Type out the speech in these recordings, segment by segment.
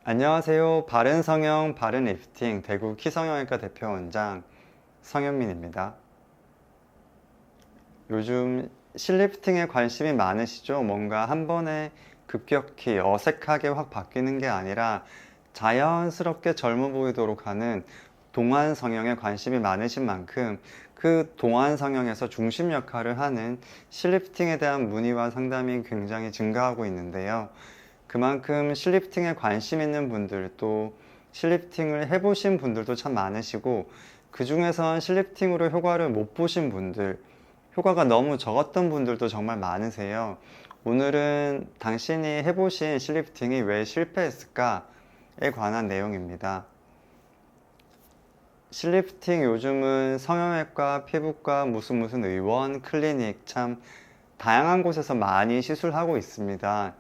안녕하세요. 바른성형 바른리프팅 대구 키성형외과 대표원장 성현민입니다. 요즘 실리프팅에 관심이 많으시죠? 뭔가 한 번에 급격히 어색하게 확 바뀌는 게 아니라 자연스럽게 젊어 보이도록 하는 동안 성형에 관심이 많으신 만큼 그 동안 성형에서 중심 역할을 하는 실리프팅에 대한 문의와 상담이 굉장히 증가하고 있는데요. 그만큼 실리프팅에 관심 있는 분들, 또 실리프팅을 해보신 분들도 참 많으시고, 그 중에선 실리프팅으로 효과를 못 보신 분들, 효과가 너무 적었던 분들도 정말 많으세요. 오늘은 당신이 해보신 실리프팅이 왜 실패했을까에 관한 내용입니다. 실리프팅 요즘은 성형외과, 피부과, 무슨 의원, 클리닉 참 다양한 곳에서 많이 시술하고 있습니다.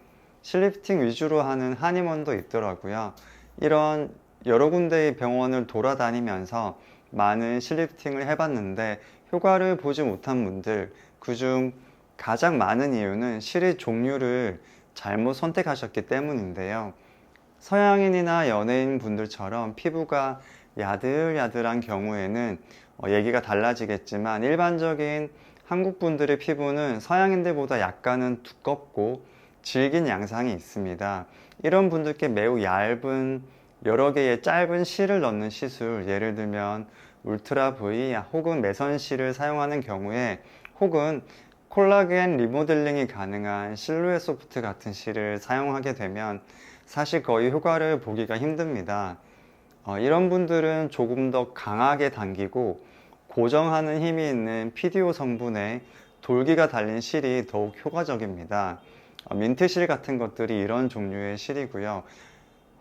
실리프팅 위주로 하는 한의원도 있더라고요. 이런 여러 군데의 병원을 돌아다니면서 많은 실리프팅을 해봤는데 효과를 보지 못한 분들, 그중 가장 많은 이유는 실의 종류를 잘못 선택하셨기 때문인데요. 서양인이나 연예인 분들처럼 피부가 야들야들한 경우에는 얘기가 달라지겠지만 일반적인 한국 분들의 피부는 서양인들보다 약간은 두껍고 질긴 양상이 있습니다. 이런 분들께 매우 얇은 여러 개의 짧은 실을 넣는 시술, 예를 들면 울트라 V 혹은 매선실을 사용하는 경우에, 혹은 콜라겐 리모델링이 가능한 실루엣 소프트 같은 실을 사용하게 되면 사실 거의 효과를 보기가 힘듭니다. 이런 분들은 조금 더 강하게 당기고 고정하는 힘이 있는 PDO 성분의 돌기가 달린 실이 더욱 효과적입니다. 민트실 같은 것들이 이런 종류의 실이고요.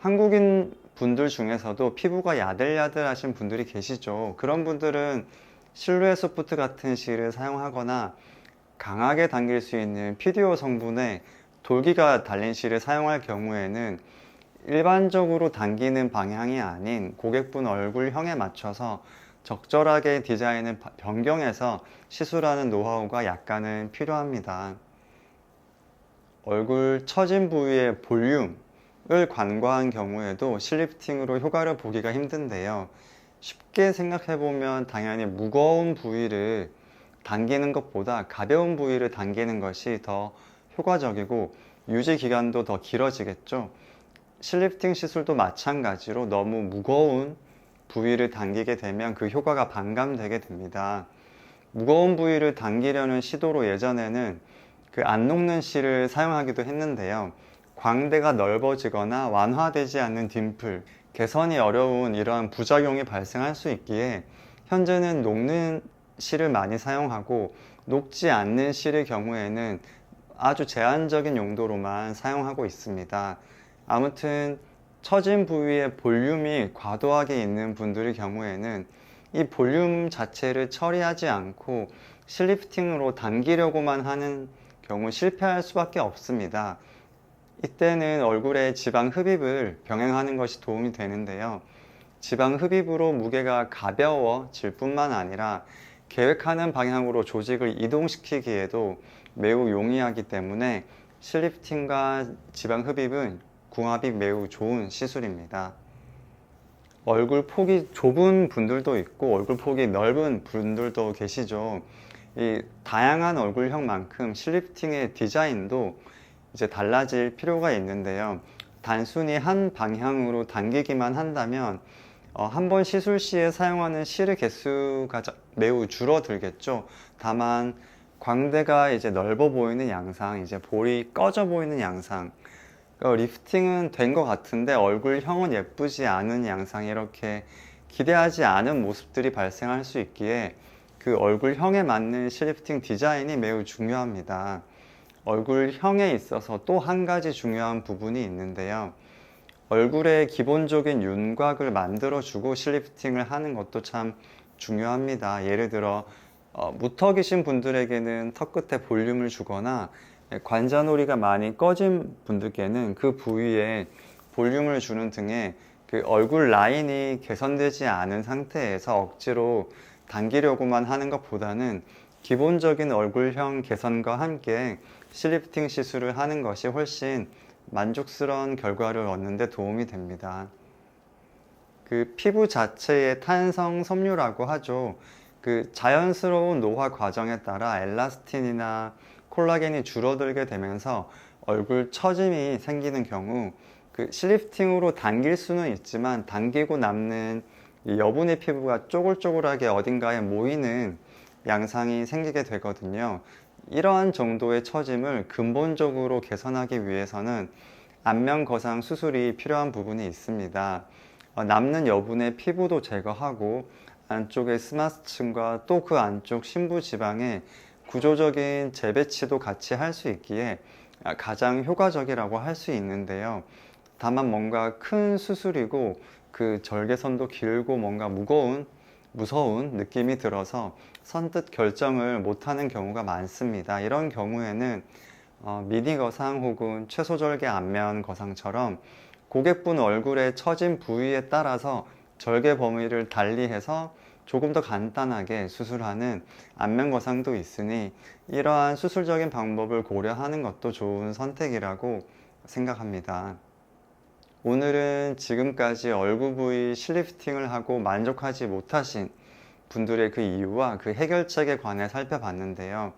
한국인 분들 중에서도 피부가 야들야들 하신 분들이 계시죠. 그런 분들은 실루엣 소프트 같은 실을 사용하거나 강하게 당길 수 있는 PDO 성분의 돌기가 달린 실을 사용할 경우에는 일반적으로 당기는 방향이 아닌 고객분 얼굴형에 맞춰서 적절하게 디자인을 변경해서 시술하는 노하우가 약간은 필요합니다. 얼굴 처진 부위의 볼륨을 관과한 경우에도 실리프팅으로 효과를 보기가 힘든데요. 쉽게 생각해보면 당연히 무거운 부위를 당기는 것보다 가벼운 부위를 당기는 것이 더 효과적이고 유지 기간도 더 길어지겠죠. 실리프팅 시술도 마찬가지로 너무 무거운 부위를 당기게 되면 그 효과가 반감되게 됩니다. 무거운 부위를 당기려는 시도로 예전에는 그 안 녹는 실을 사용하기도 했는데요. 광대가 넓어지거나 완화되지 않는 딤플, 개선이 어려운 이러한 부작용이 발생할 수 있기에 현재는 녹는 실을 많이 사용하고, 녹지 않는 실의 경우에는 아주 제한적인 용도로만 사용하고 있습니다. 아무튼 처진 부위에 볼륨이 과도하게 있는 분들의 경우에는 이 볼륨 자체를 처리하지 않고 실리프팅으로 당기려고만 하는 경우 실패할 수밖에 없습니다. 이때는 얼굴에 지방 흡입을 병행하는 것이 도움이 되는데요. 지방 흡입으로 무게가 가벼워질 뿐만 아니라 계획하는 방향으로 조직을 이동시키기에도 매우 용이하기 때문에 실리프팅과 지방 흡입은 궁합이 매우 좋은 시술입니다. 얼굴 폭이 좁은 분들도 있고 얼굴 폭이 넓은 분들도 계시죠. 이 다양한 얼굴형만큼 실리프팅의 디자인도 이제 달라질 필요가 있는데요. 단순히 한 방향으로 당기기만 한다면 한 번 시술 시에 사용하는 실의 개수가 매우 줄어들겠죠. 다만 광대가 이제 넓어 보이는 양상, 이제 볼이 꺼져 보이는 양상, 리프팅은 된 것 같은데 얼굴형은 예쁘지 않은 양상이 이렇게 기대하지 않은 모습들이 발생할 수 있기에 그 얼굴형에 맞는 실리프팅 디자인이 매우 중요합니다. 얼굴형에 있어서 또 한 가지 중요한 부분이 있는데요. 얼굴의 기본적인 윤곽을 만들어주고 실리프팅을 하는 것도 참 중요합니다. 예를 들어 무턱이신 분들에게는 턱 끝에 볼륨을 주거나 관자놀이가 많이 꺼진 분들께는 그 부위에 볼륨을 주는 등의 그 얼굴 라인이 개선되지 않은 상태에서 억지로 당기려고만 하는 것보다는 기본적인 얼굴형 개선과 함께 실리프팅 시술을 하는 것이 훨씬 만족스러운 결과를 얻는 데 도움이 됩니다. 그 피부 자체의 탄성 섬유라고 하죠. 그 자연스러운 노화 과정에 따라 엘라스틴이나 콜라겐이 줄어들게 되면서 얼굴 처짐이 생기는 경우 그 실리프팅으로 당길 수는 있지만 당기고 남는 이 여분의 피부가 쪼글쪼글하게 어딘가에 모이는 양상이 생기게 되거든요. 이러한 정도의 처짐을 근본적으로 개선하기 위해서는 안면 거상 수술이 필요한 부분이 있습니다. 남는 여분의 피부도 제거하고 안쪽의 스마스층과 또 그 안쪽 심부 지방의 구조적인 재배치도 같이 할 수 있기에 가장 효과적이라고 할 수 있는데요. 다만 뭔가 큰 수술이고 그 절개선도 길고 뭔가 무서운 느낌이 들어서 선뜻 결정을 못하는 경우가 많습니다. 이런 경우에는 미니 거상 혹은 최소절개 안면 거상처럼 고객분 얼굴의 처진 부위에 따라서 절개 범위를 달리해서 조금 더 간단하게 수술하는 안면 거상도 있으니 이러한 수술적인 방법을 고려하는 것도 좋은 선택이라고 생각합니다. 오늘은 지금까지 얼굴 부위 실리프팅을 하고 만족하지 못하신 분들의 그 이유와 그 해결책에 관해 살펴봤는데요.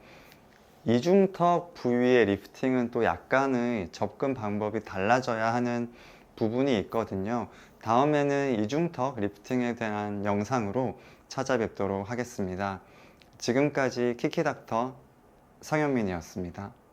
이중턱 부위의 리프팅은 또 약간의 접근 방법이 달라져야 하는 부분이 있거든요. 다음에는 이중턱 리프팅에 대한 영상으로 찾아뵙도록 하겠습니다. 지금까지 키키닥터 성현민이었습니다.